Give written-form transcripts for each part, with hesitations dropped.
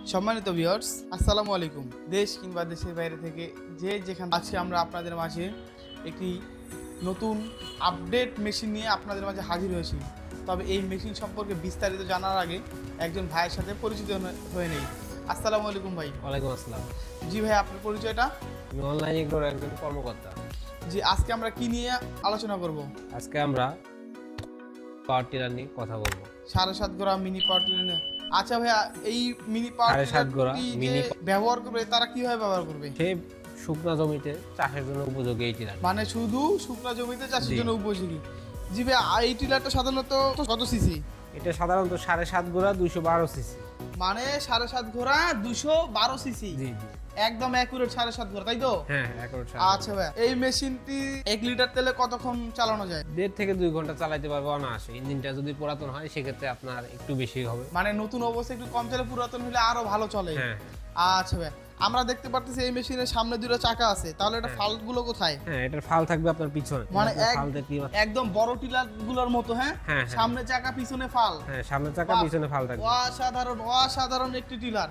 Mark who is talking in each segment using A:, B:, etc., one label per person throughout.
A: সম্মানিত ভিউয়ার্স, আসসালামু আলাইকুম। দেশ কিংবা দেশের বাইরে থেকে যে যেখানে আছি, আমরা আপনাদের মাঝে একটি নতুন আপডেট মেশিন নিয়ে আপনাদের মাঝে হাজির হয়েছি। তবে এই মেশিন সম্পর্কে বিস্তারিত জানার আগে একজন ভাইয়ের সাথে পরিচিত হয়ে নেই। আসসালামু আলাইকুম ভাই।
B: ওয়ালাইকুম আসসালাম।
A: জি ভাই, আপনার পরিচয়টা?
B: আমি অনলাইন এগ্রোর একজন কর্মকর্তা।
A: জি, আজকে আমরা কি নিয়ে আলোচনা করব?
B: আজকে আমরা পাওয়ার টিলার নিয়ে কথা বলবো।
A: 7.5 গোড়া মিনি পাওয়ার টিলার। আচ্ছা ভাইয়া, এই মিনি পাওয়ার
B: 7.5 গোড়া মিনি
A: ব্যবহার করবে, তারা কিভাবে ব্যবহার করবে?
B: সে শুকনা জমিতে চাষের জন্য উপযোগী এই টিলার।
A: মানে শুধু শুকনা জমিতে চাষের জন্য উপযোগী। জি ভাই, এই টিলারটা সাধারণত কত সিসি?
B: এটা সাধারণত 7.5 গোড়া 212 সিসি।
A: মানে 7.5 ঘোড়া 212 সিসি।
B: জি জি,
A: একদম অ্যাকুরেট 7.5 ঘোড়া, তাই তো?
B: হ্যাঁ একর।
A: আচ্ছা ভাই, এই মেশিনটি 1 লিটার তেলে কতক্ষণ চালানো যায়?
B: 1.5 থেকে 2 ঘন্টা চালাতে পারবো অনায়াসে। ইঞ্জিনটা যদি পুরাতন হয় সেক্ষেত্রে আপনার একটু বেশি হবে।
A: মানে নতুন অবস্থায় একটু কম চলে, পুরাতন হলে আরো ভালো চলে।
B: হ্যাঁ
A: আচ্ছা ভাই, আমরা দেখতে পারতেছি এই মেশিনের সামনে দুটো চাকা আছে, তাহলে এটা ফাল্ট গুলো কোথায়?
B: হ্যাঁ, এটার ফাল থাকবে আপনার পিছনে।
A: মানে
B: ফাল দেখতে
A: একদম বড় টিলার গুলোর মতো। হ্যাঁ,
B: হ্যাঁ,
A: সামনে চাকা পিছনে ফাল।
B: হ্যাঁ, সামনের চাকা
A: বাহ,
B: পিছনে ফাল থাকবে।
A: অসাধারণ অসাধারণ একটি টিলার।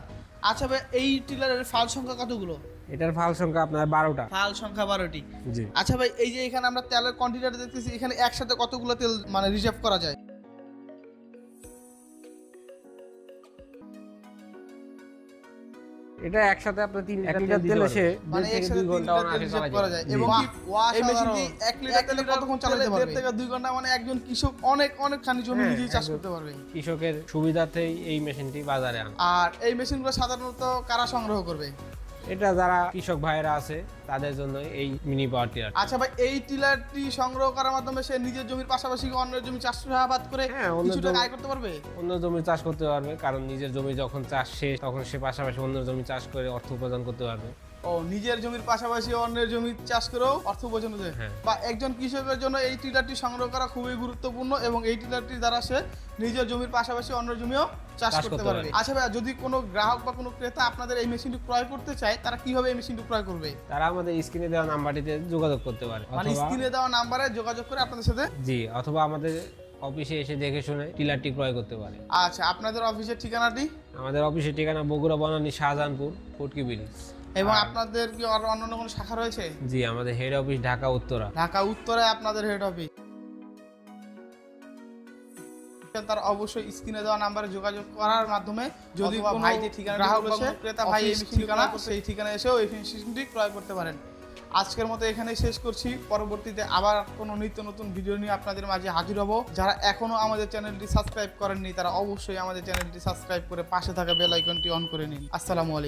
A: আচ্ছা ভাই, এই টিলারের ফাল সংখ্যা কতগুলো?
B: এটার ফাল সংখ্যা আপনার 12টা।
A: ফাল সংখ্যা 12টি।
B: জি,
A: আচ্ছা ভাই, এই যে এখানে আমরা তেলের কোয়ান্টিটিটা দেখতেছি, এখানে একসাথে কতগুলো তেল মানে রিজার্ভ করা যায়?
B: এটা একসাথে আপনার 3 লিটার তেল এসে
A: মানে
B: 1.5 থেকে
A: একসাথে
B: 2 ঘন্টা অনায়াসে
A: রিজার্ভ
B: চালাতে
A: করা যায়। এবং এই মেশিনটি 1 লিটার তেলে কতক্ষণ চালাতে পারবে? 1.5 থেকে 2 ঘন্টা, মানে একজন কৃষক অনেকখানি জমি
B: হ্যাঁ,
A: নিজেই চাষ
B: একদম।
A: করতে পারবে।
B: কৃষকের সুবিধাতেই এই মেশিনটি বাজারে আনে।
A: আর এই মেশিনগুলো সাধারণত কারা সংগ্রহ করবে?
B: এটা যারা কৃষক ভাইয়েরা আছে তাদের জন্য এই মিনি পাওয়ার টিলার।
A: আচ্ছা ভাই, এই টিলারটি সংগ্রহ করার মাধ্যমে সে নিজের জমির পাশাপাশি অন্যের জমি চাষাবাদ করে
B: হ্যাঁ, অন্য
A: কিছু টাকা
B: জমি-
A: আয় করতে পারবে।
B: অন্য জমি চাষ করতে পারবে, কারণ নিজের জমি যখন চাষ শেষ তখন সে পাশাপাশি অন্য জমি চাষ করে অর্থ উপার্জন করতে পারবে।
A: ও, নিজের জমির পাশাপাশি অন্যের জমি চাষ করেও অর্থ উপার্জন করতে।
B: হ্যাঁ।
A: বা একজন কৃষকের জন্য এই টিলারটি সংগ্রহ করা খুবই গুরুত্বপূর্ণ, এবং এই টিলারটি দ্বারা সে নিজের জমির পাশাপাশি অন্য জমিও চাষ করতে পারবে। আচ্ছা ভাই, যদি কোনো গ্রাহক বা কোনো ক্রেতা আপনাদের এই মেশিনটি ক্রয় করতে চায়, তারা কিভাবে এই মেশিনটি ক্রয় করবে?
B: তারা আমাদের স্ক্রিনে দেওয়া নাম্বারটিতে যোগাযোগ করতে পারে,
A: মানে
B: অথবা
A: স্ক্রিনে দেওয়া নাম্বারে যোগাযোগ করে আপনাদের সাথে।
B: জি, অথবা আমাদের অফিসে এসে দেখে শুনে টিলারটি ক্রয় করতে পারে।
A: আচ্ছা, আপনাদের অফিসের ঠিকানাটি?
B: আমাদের অফিসের ঠিকানা বগুড়া বনানী শাহজাহানপুর ফুটকি ব্রিজ।
A: এবং আপনাদের কি আর অন্য কোনো শাখা রয়েছে?
B: জি, আমাদের হেড অফিস ঢাকা উত্তরা।
A: ঢাকা উত্তরে আপনাদের হেড অফিস। তার অবশ্যই স্ক্রিনে দেওয়া নাম্বারে যোগাযোগ করার মাধ্যমে, যদি কোনো ভাই যে ঠিকানা গ্রাহক বা কোনো ক্রেতা ভাই এই ঠিকানা সেই ঠিকানায় এসেও এই মেশিনটি ক্রয় করতে পারেন। আজকের মতো এখানেই শেষ করছি। পরবর্তীতে আবার কোনো নিত্য নতুন ভিডিও নিয়ে আপনাদের মাঝে হাজির হব। যারা এখনো আমাদের চ্যানেলটি সাবস্ক্রাইব করেননি, তারা অবশ্যই আমাদের চ্যানেলটি সাবস্ক্রাইব করে পাশে থাকা বেল আইকনটি অন করে নিন। আসসালামু আলাইকুম।